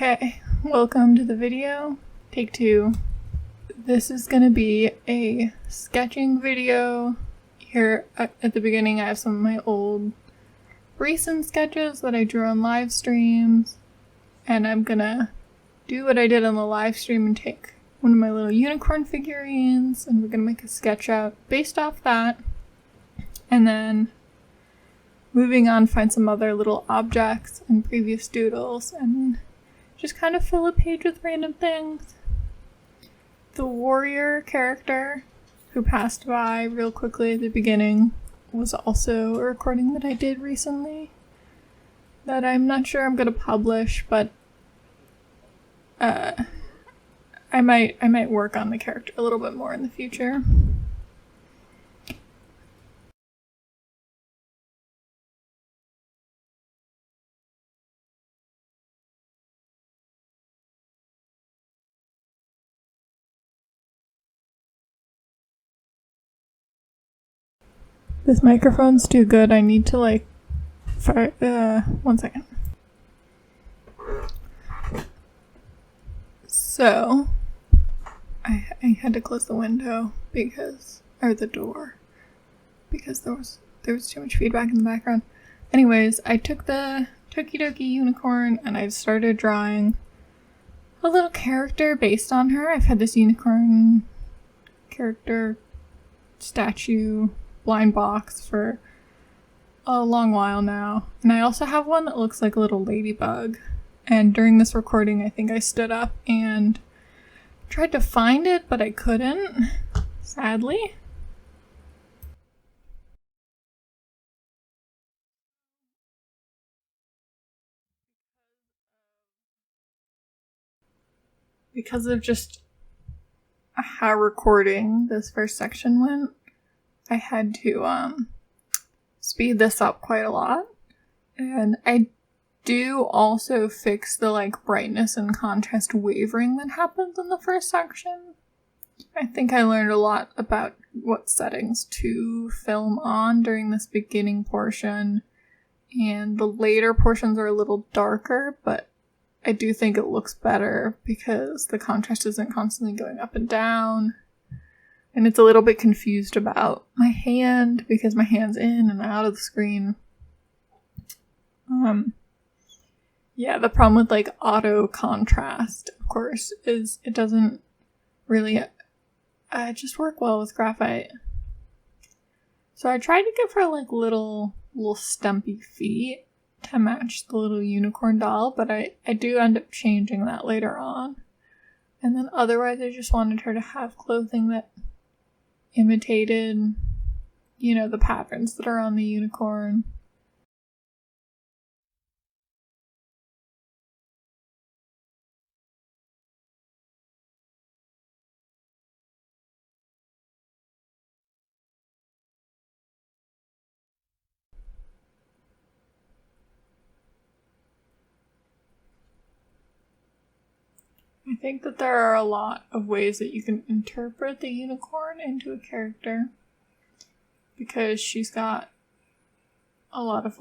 Okay, welcome to the video. Take 2. This is gonna be a sketching video. Here at the beginning I have some of my old recent sketches that I drew on live streams, and I'm gonna do what I did on the live stream and take one of my little unicorn figurines and we're gonna make a sketch out based off that, and then moving on, find some other little objects and previous doodles and just kind of fill a page with random things. The warrior character who passed by real quickly at the beginning was also a recording that I did recently that I'm not sure I'm gonna publish, but I might work on the character a little bit more in the future. This microphone's too good. I need to one second. So I had to close the window or the door because there was too much feedback in the background. Anyways, I took the Tokidoki unicorn and I've started drawing a little character based on her. I've had this unicorn character statue blind box for a long while now, and I also have one that looks like a little ladybug, and during this recording I think I stood up and tried to find it, but I couldn't, sadly. Because of just how recording this first section went, I had to speed this up quite a lot, and I do also fix the brightness and contrast wavering that happens in the first section. I think I learned a lot about what settings to film on during this beginning portion, and the later portions are a little darker, but I do think it looks better because the contrast isn't constantly going up and down. And it's a little bit confused about my hand because my hand's in and out of the screen. Yeah, the problem with auto contrast, of course, is it doesn't really just work well with graphite. So I tried to give her little stumpy feet to match the little unicorn doll, but I do end up changing that later on. And then otherwise I just wanted her to have clothing that imitated, the patterns that are on the unicorn. I think that there are a lot of ways that you can interpret the unicorn into a character, because she's got a lot of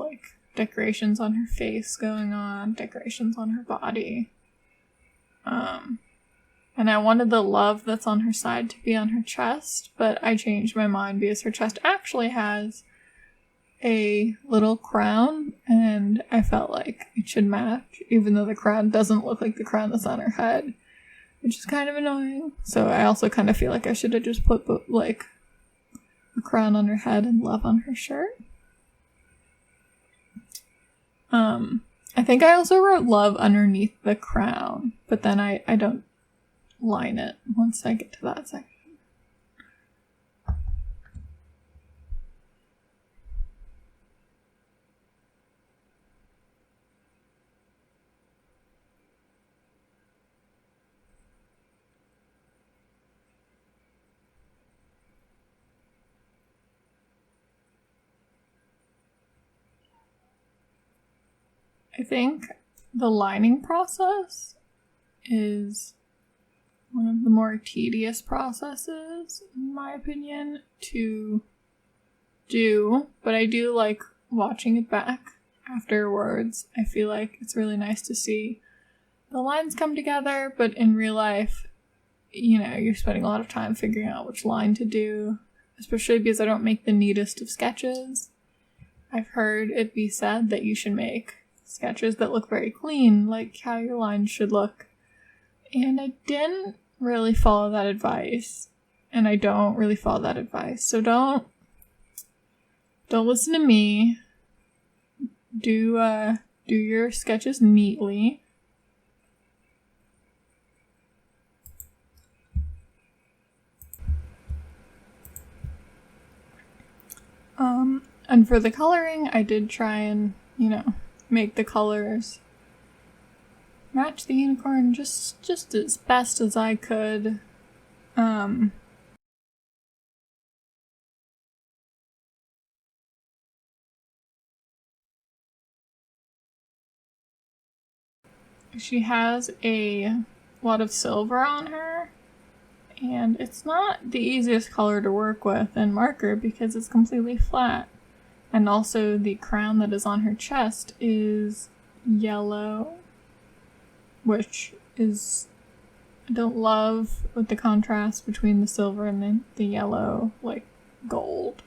decorations on her face going on, decorations on her body. And I wanted the love that's on her side to be on her chest, but I changed my mind because her chest actually has a little crown, and I felt like it should match, even though the crown doesn't look like the crown that's on her head, which is kind of annoying. So I also kind of feel like I should have just put a crown on her head and love on her shirt. I think I also wrote love underneath the crown, but then I don't line it once I get to that section. I think the lining process is one of the more tedious processes, in my opinion, to do, but I do watching it back afterwards. I feel like it's really nice to see the lines come together, but in real life, you know, you're spending a lot of time figuring out which line to do, especially because I don't make the neatest of sketches. I've heard it be said that you should make sketches that look very clean, like how your lines should look. And I didn't really follow that advice. And I don't really follow that advice. So don't listen to me. Do your sketches neatly. And for the coloring, I did try and, you know, make the colors match the unicorn just as best as I could. She has a lot of silver on her, and it's not the easiest color to work with in marker because it's completely flat. And also the crown that is on her chest is yellow, which is, I don't love with the contrast between the silver and the yellow, like gold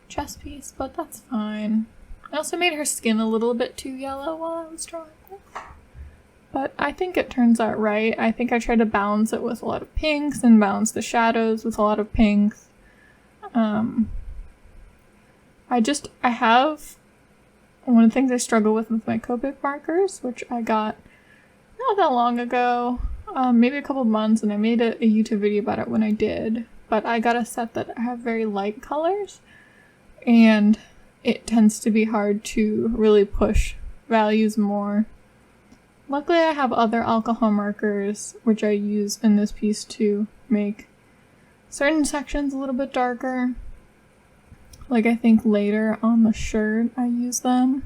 chest piece, but that's fine. I also made her skin a little bit too yellow while I was drawing it. But I think it turns out right. I think I tried to balance it with a lot of pinks and balance the shadows with a lot of pinks. I have one of the things I struggle with my Copic markers, which I got not that long ago, maybe a couple months, and I made a YouTube video about it when I did. But I got a set that have very light colors, and it tends to be hard to really push values more. Luckily, I have other alcohol markers, which I use in this piece to make certain sections a little bit darker. Like, I think later on the shirt I use them.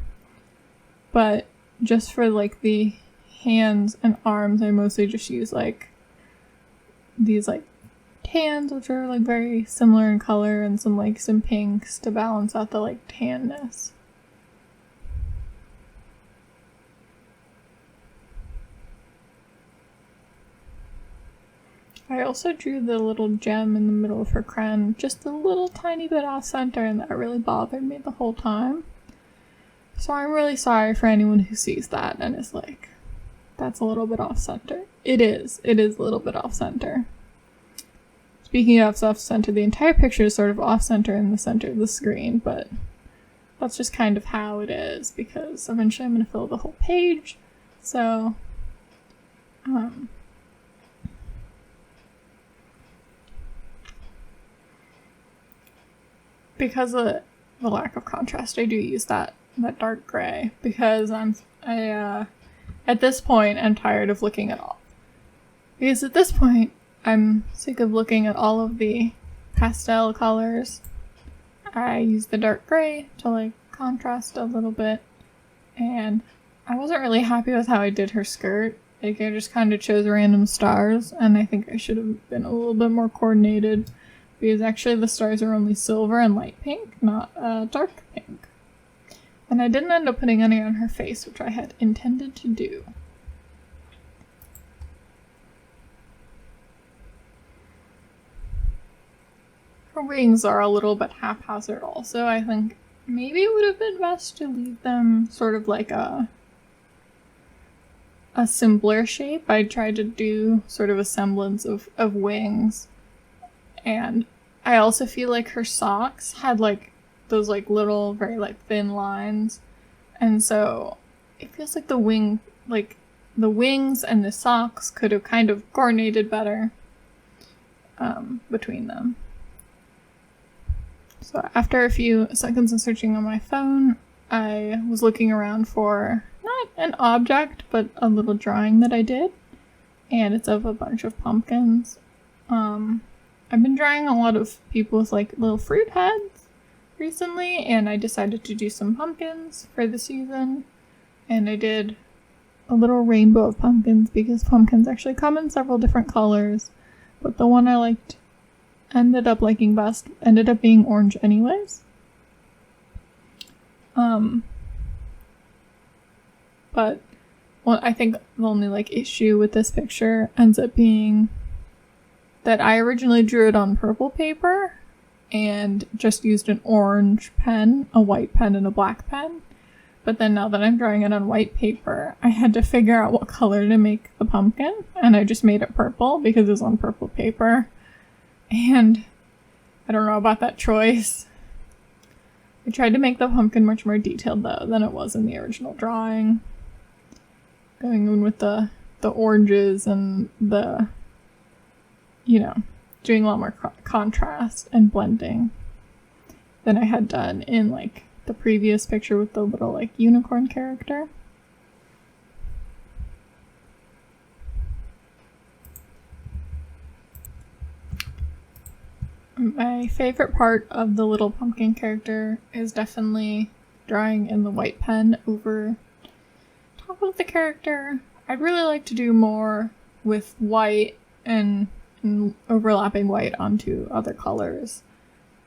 But just for, like, the hands and arms, I mostly just use, like, these, like, tans, which are, like, very similar in color, and some pinks to balance out the, like, tanness. I also drew the little gem in the middle of her crown just a little tiny bit off center, and that really bothered me the whole time. So I'm really sorry for anyone who sees that and is like, that's a little bit off center. It is a little bit off center. Speaking of off center, the entire picture is sort of off center in the center of the screen, but that's just kind of how it is because eventually I'm going to fill the whole page. So, because of the lack of contrast, I do use that dark gray because at this point I'm tired of looking at all. Because at this point I'm sick of looking at all of the pastel colors. I use the dark gray to like contrast a little bit, and I wasn't really happy with how I did her skirt. Like I just kind of chose random stars, and I think I should have been a little bit more coordinated. Because actually the stars are only silver and light pink, not dark pink. And I didn't end up putting any on her face, which I had intended to do. Her wings are a little bit haphazard also. I think maybe it would have been best to leave them sort of like a simpler shape. I tried to do sort of a semblance of wings. And I also feel like her socks had like those like little very like thin lines, and so it feels like the wings and the socks could have kind of coordinated better between them. So after a few seconds of searching on my phone, I was looking around for not an object but a little drawing that I did, and it's of a bunch of pumpkins. I've been drawing a lot of people with like little fruit heads recently, and I decided to do some pumpkins for the season. And I did a little rainbow of pumpkins because pumpkins actually come in several different colors, but the one I ended up liking best ended up being orange anyways. But well, I think the only like issue with this picture ends up being that I originally drew it on purple paper and just used an orange pen, a white pen, and a black pen. But then now that I'm drawing it on white paper, I had to figure out what color to make the pumpkin, and I just made it purple because it was on purple paper. And I don't know about that choice. I tried to make the pumpkin much more detailed though than it was in the original drawing. Going in with the oranges and the, you know, doing a lot more contrast and blending than I had done in like the previous picture with the little like unicorn character. My favorite part of the little pumpkin character is definitely drawing in the white pen over top of the character. I'd really like to do more with white and overlapping white onto other colors.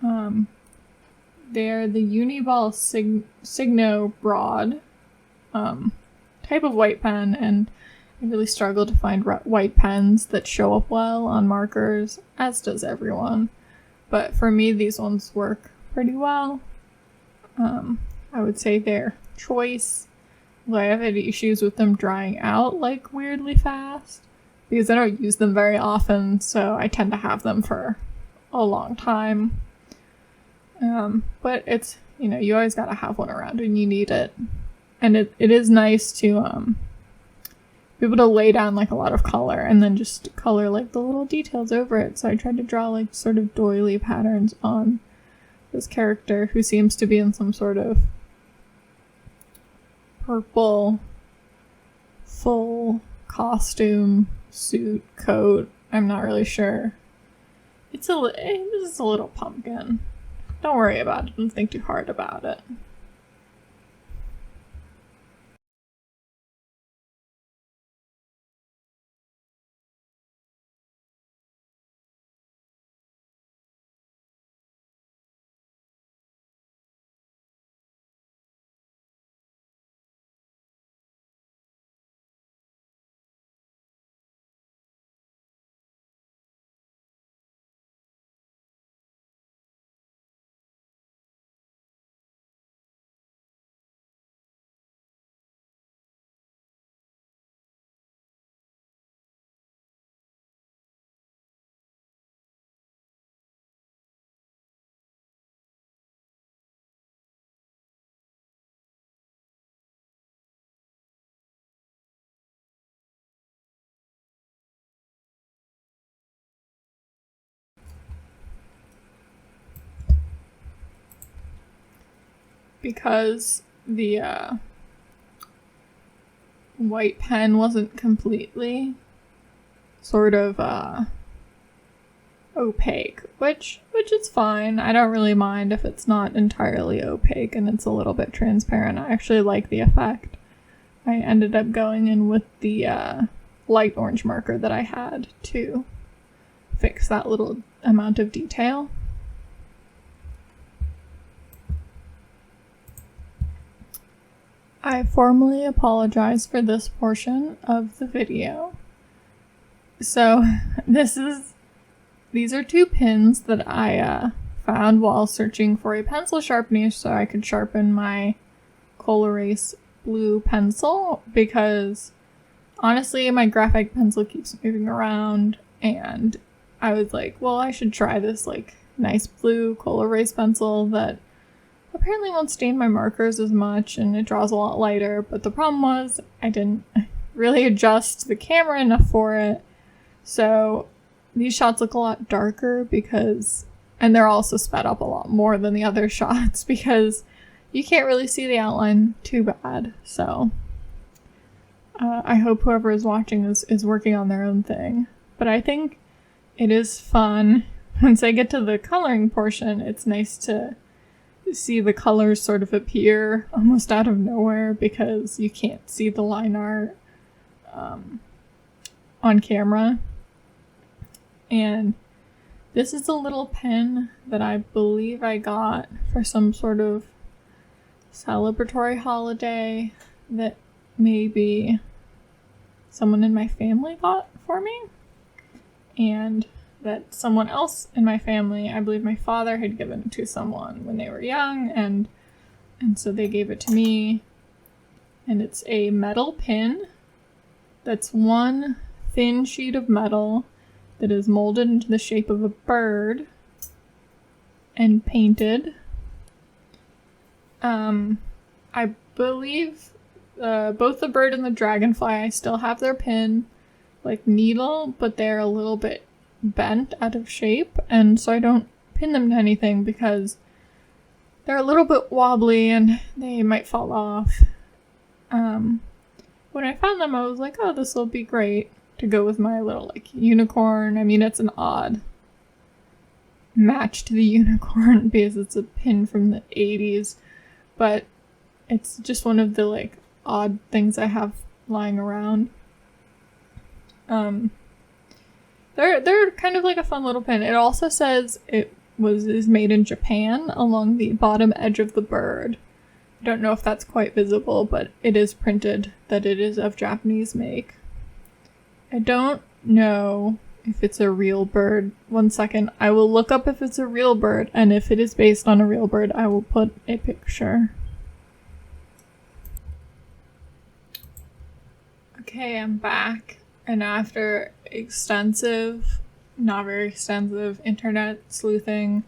They're the Uniball Signo Broad type of white pen, and I really struggle to find white pens that show up well on markers, as does everyone. But for me, these ones work pretty well. I would say they're choice. Well, I have had issues with them drying out like weirdly fast because I don't use them very often, so I tend to have them for a long time. But it's, you know, you always gotta have one around when you need it. And it is nice to be able to lay down like a lot of color and then just color like the little details over it. So I tried to draw like sort of doily patterns on this character who seems to be in some sort of purple full costume suit coat. I'm not really sure. This is a little pumpkin. Don't worry about it. Don't think too hard about it. Because the white pen wasn't completely sort of opaque, which is fine. I don't really mind if it's not entirely opaque and it's a little bit transparent. I actually like the effect. I ended up going in with the light orange marker that I had to fix that little amount of detail. I formally apologize for this portion of the video. So these are two pins that I found while searching for a pencil sharpener so I could sharpen my Col-Erase blue pencil, because honestly my graphite pencil keeps moving around and I was like, well, I should try this like nice blue Col-Erase pencil that apparently won't stain my markers as much and it draws a lot lighter, but the problem was I didn't really adjust the camera enough for it. So these shots look a lot darker and they're also sped up a lot more than the other shots because you can't really see the outline too bad. So I hope whoever is watching is working on their own thing. But I think it is fun. Once I get to the coloring portion, it's nice to see the colors sort of appear almost out of nowhere because you can't see the line art on camera. And this is a little pen that I believe I got for some sort of celebratory holiday that maybe someone in my family got for me, and that someone else in my family, I believe my father, had given it to someone when they were young, and so they gave it to me. And it's a metal pin that's one thin sheet of metal that is molded into the shape of a bird and painted. I believe both the bird and the dragonfly, I still have their pin, like needle, but they're a little bit bent out of shape, and so I don't pin them to anything because they're a little bit wobbly and they might fall off. When I found them, I was like, oh, this will be great to go with my little, like, unicorn. I mean, it's an odd match to the unicorn because it's a pin from the 80s, but it's just one of the, like, odd things I have lying around. They're kind of like a fun little pin. It also says is made in Japan along the bottom edge of the bird. I don't know if that's quite visible, but it is printed that it is of Japanese make. I don't know if it's a real bird. One second. I will look up if it's a real bird, and if it is based on a real bird, I will put a picture. Okay, I'm back. And after not very extensive internet sleuthing,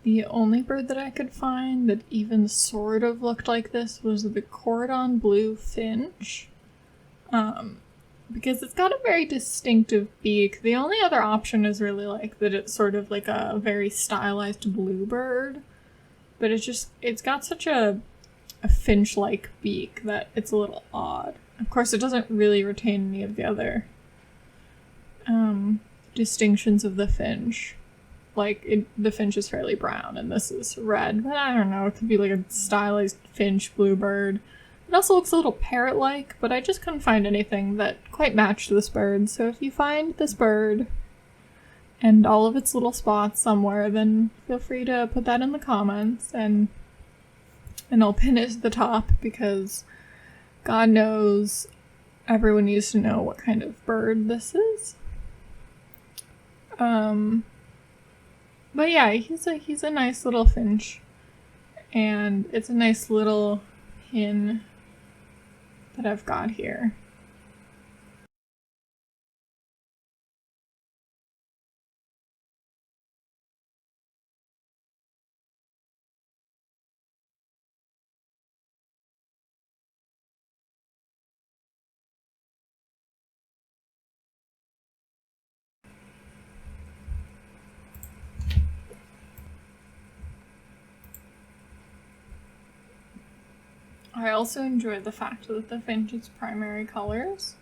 the only bird that I could find that even sort of looked like this was the cordon bleu finch. Because it's got a very distinctive beak. The only other option is really like that it's sort of like a very stylized bluebird. But it's got such a finch-like beak that it's a little odd. Of course, it doesn't really retain any of the other distinctions of the finch. Like, the finch is fairly brown, and this is red. But I don't know, it could be like a stylized finch bluebird. It also looks a little parrot-like, but I just couldn't find anything that quite matched this bird. So if you find this bird and all of its little spots somewhere, then feel free to put that in the comments, and I'll pin it to the top, because God knows everyone needs to know what kind of bird this is. But yeah, he's a nice little finch, and it's a nice little pin that I've got here. I also enjoy the fact that the finch's primary colors,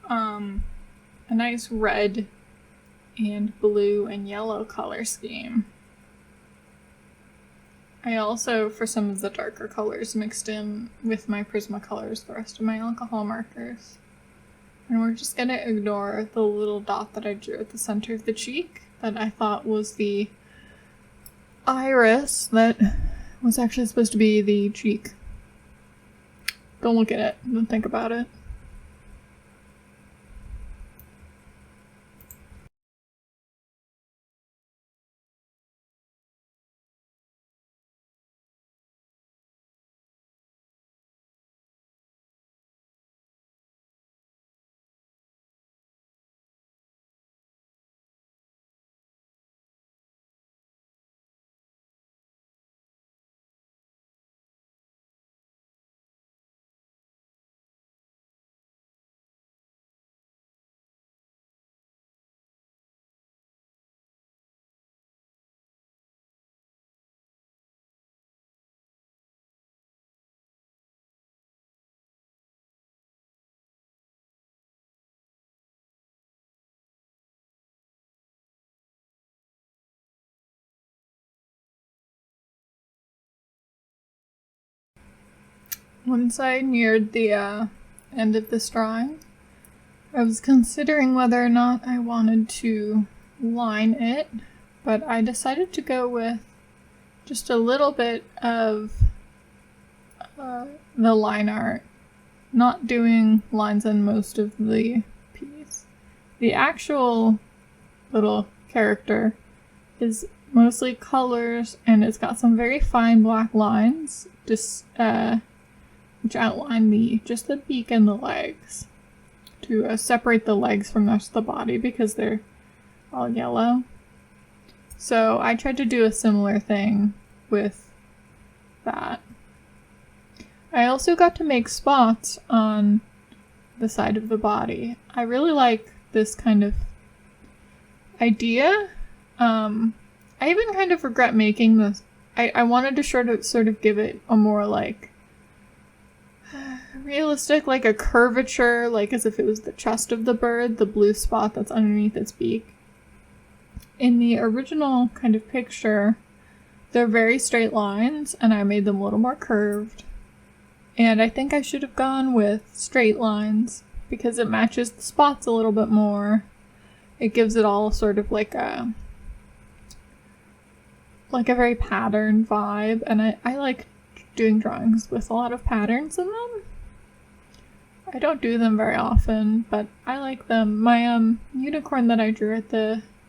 a nice red and blue and yellow color scheme. I also, for some of the darker colors, mixed in with my Prismacolors the rest of my alcohol markers. And we're just gonna ignore the little dot that I drew at the center of the cheek that I thought was the iris that was actually supposed to be the cheek. Don't look at it. Don't think about it. Once I neared the end of this drawing, I was considering whether or not I wanted to line it, but I decided to go with just a little bit of the line art not doing lines on most of the piece. The actual little character is mostly colors, and it's got some very fine black lines, just which outline just the beak and the legs to separate the legs from the rest of the body because they're all yellow. So I tried to do a similar thing with that. I also got to make spots on the side of the body. I really like this kind of idea. I even kind of regret making this. I wanted to sort of give it a more like realistic, like a curvature, like as if it was the chest of the bird, the blue spot that's underneath its beak. In the original kind of picture, they're very straight lines, and I made them a little more curved. And I think I should have gone with straight lines because it matches the spots a little bit more. It gives it all sort of like a very patterned vibe, and I like doing drawings with a lot of patterns in them. I don't do them very often, but I like them. My unicorn that I drew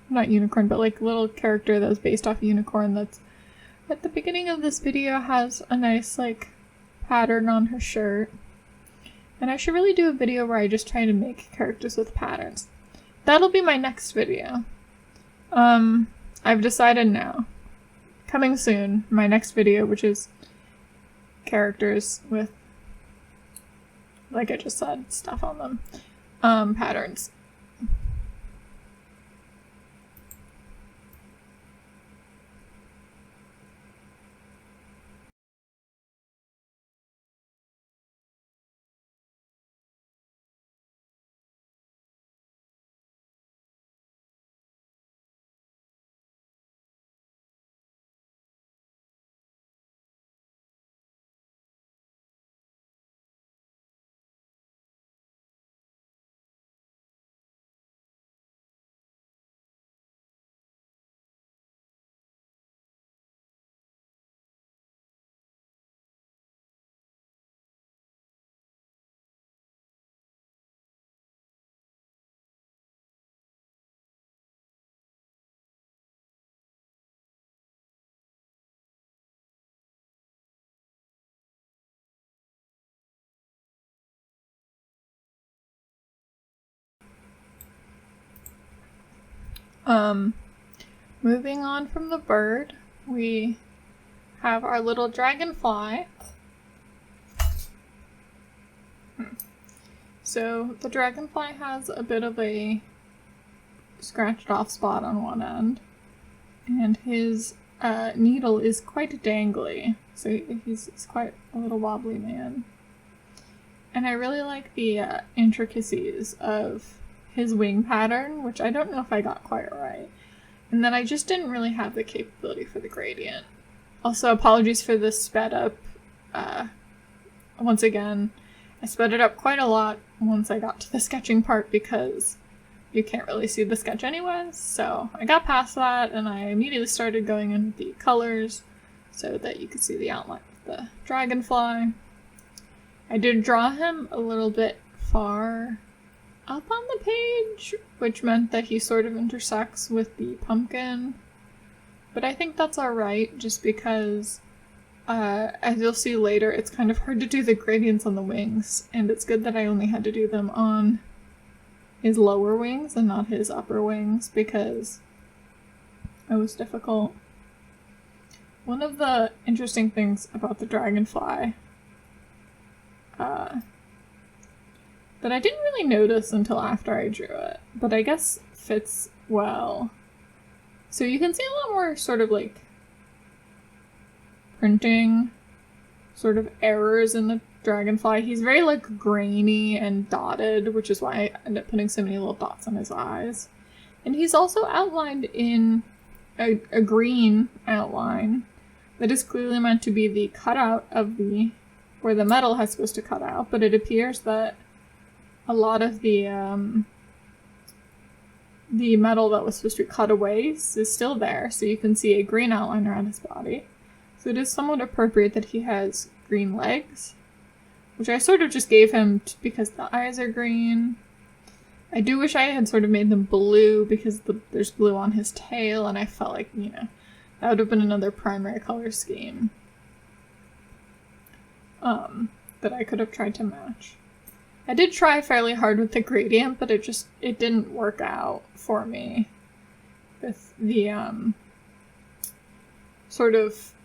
not unicorn, but like little character that was based off a unicorn that's at the beginning of this video has a nice like pattern on her shirt. And I should really do a video where I just try to make characters with patterns. That'll be my next video. I've decided now. Coming soon, my next video, which is characters with, like I just said, stuff on them. Patterns. Moving on from the bird, we have our little dragonfly. So the dragonfly has a bit of a scratched off spot on one end, and his needle is quite dangly, so he's quite a little wobbly man. And I really like the intricacies of his wing pattern, which I don't know if I got quite right. And then I just didn't really have the capability for the gradient. Also, apologies for this sped up. Once again, I sped it up quite a lot once I got to the sketching part because you can't really see the sketch anyways. So I got past that and I immediately started going into the colors so that you could see the outline of the dragonfly. I did draw him a little bit far up on the page, which meant that he sort of intersects with the pumpkin. But I think that's alright, just because, as you'll see later, it's kind of hard to do the gradients on the wings, and it's good that I only had to do them on his lower wings and not his upper wings, because it was difficult. One of the interesting things about the dragonfly that I didn't really notice until after I drew it, but I guess fits well. So you can see a lot more sort of like printing sort of errors in the dragonfly. He's very like grainy and dotted, which is why I ended up putting so many little dots on his eyes. And he's also outlined in a green outline that is clearly meant to be the cutout of where the metal has supposed to cut out, but it appears that a lot of the metal that was supposed to be cut away is still there, so you can see a green outline around his body. So it is somewhat appropriate that he has green legs, which I sort of just gave him because the eyes are green. I do wish I had sort of made them blue because there's blue on his tail, and I felt like, you know, that would have been another primary color scheme that I could have tried to match. I did try fairly hard with the gradient, but it didn't work out for me with the sort of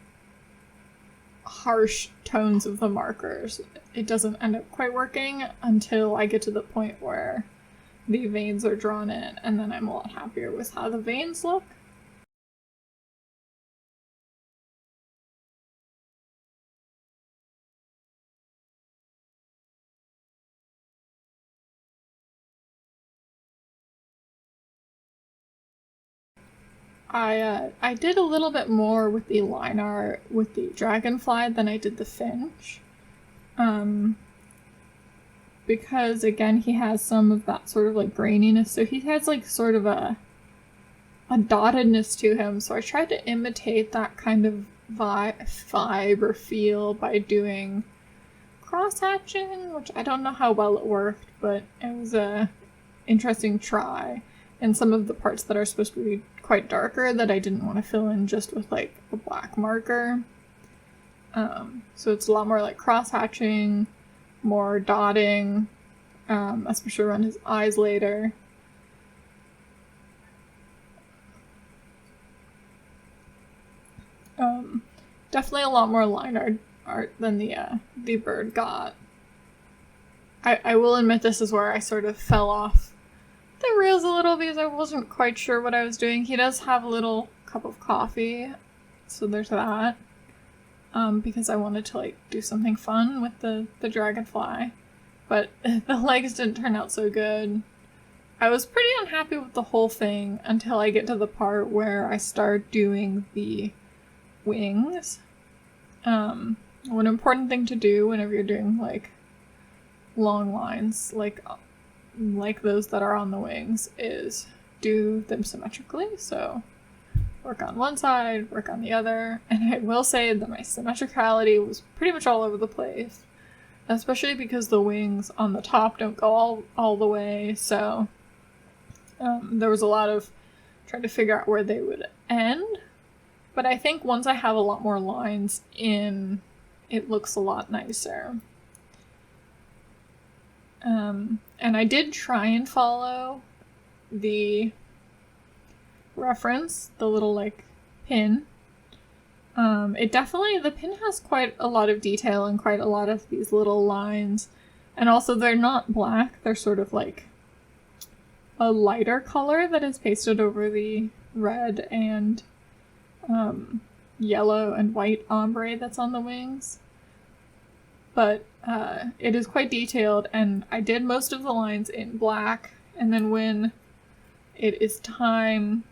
harsh tones of the markers. It doesn't end up quite working until I get to the point where the veins are drawn in, and then I'm a lot happier with how the veins look. I did a little bit more with the line art with the dragonfly than I did the finch. Because again, he has some of that sort of like graininess, so he has like sort of a dottedness to him, so I tried to imitate that kind of vibe or feel by doing cross-hatching, which I don't know how well it worked, but it was a interesting try. And some of the parts that are supposed to be quite darker that I didn't want to fill in just with like a black marker. So it's a lot more like cross-hatching, more dotting, especially around his eyes later. Definitely a lot more line art than the bird got. I will admit this is where I sort of fell off the rails a little because I wasn't quite sure what I was doing. He does have a little cup of coffee, so there's that. Because I wanted to like do something fun with the dragonfly, but the legs didn't turn out so good. I was pretty unhappy with the whole thing until I get to the part where I start doing the wings. One important thing to do whenever you're doing like long lines, like those that are on the wings, is do them symmetrically. So work on one side, work on the other. And I will say that my symmetricality was pretty much all over the place, especially because the wings on the top don't go all the way. So there was a lot of trying to figure out where they would end. But I think once I have a lot more lines in, it looks a lot nicer. And I did try and follow the reference, the little like pin. The pin has quite a lot of detail and quite a lot of these little lines. And also they're not black, they're sort of like a lighter color that is pasted over the red and yellow and white ombre that's on the wings. But it is quite detailed, and I did most of the lines in black, and then when it is time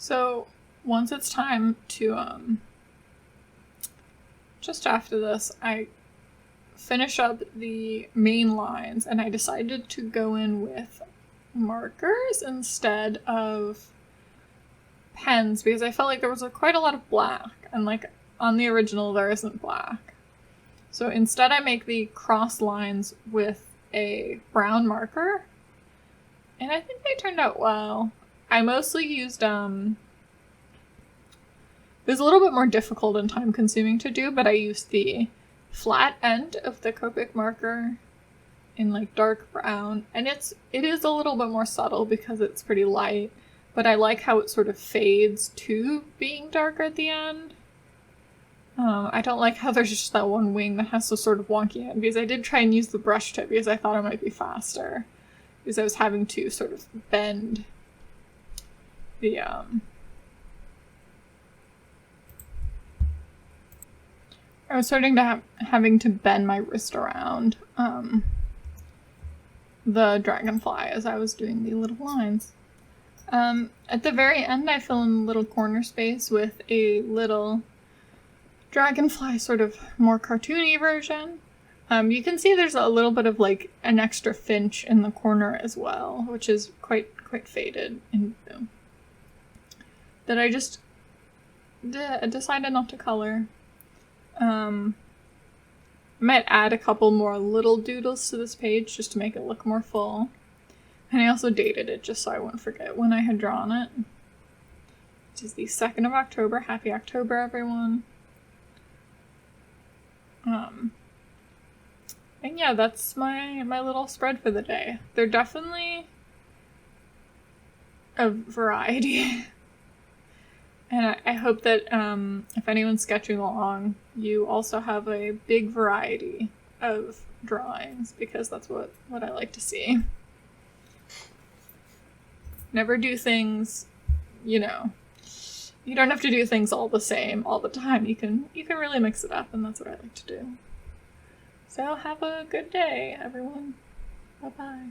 So once it's time to, just after this, I finish up the main lines and I decided to go in with markers instead of pens because I felt like there was quite a lot of black, and like on the original there isn't black. So instead I make the cross lines with a brown marker, and I think they turned out well. I mostly used, it was a little bit more difficult and time consuming to do, but I used the flat end of the Copic marker in like dark brown, and it is a little bit more subtle because it's pretty light, but I like how it sort of fades to being darker at the end. I don't like how there's just that one wing that has this sort of wonky end, because I did try and use the brush tip because I thought it might be faster, because I was having to sort of bend the I was starting to having to bend my wrist around the dragonfly as I was doing the little lines. At the very end, I fill in a little corner space with a little dragonfly, sort of more cartoony version. You can see there's a little bit of like an extra finch in the corner as well, which is quite faded in blue. That I just decided not to color. I might add a couple more little doodles to this page just to make it look more full. And I also dated it just so I wouldn't forget when I had drawn it. Which is the 2nd of October. Happy October, everyone. And yeah, that's my little spread for the day. They're definitely a variety. And I hope that if anyone's sketching along, you also have a big variety of drawings, because that's what I like to see. Never do things, you know, you don't have to do things all the same all the time. You can really mix it up, and that's what I like to do. So have a good day, everyone. Bye-bye.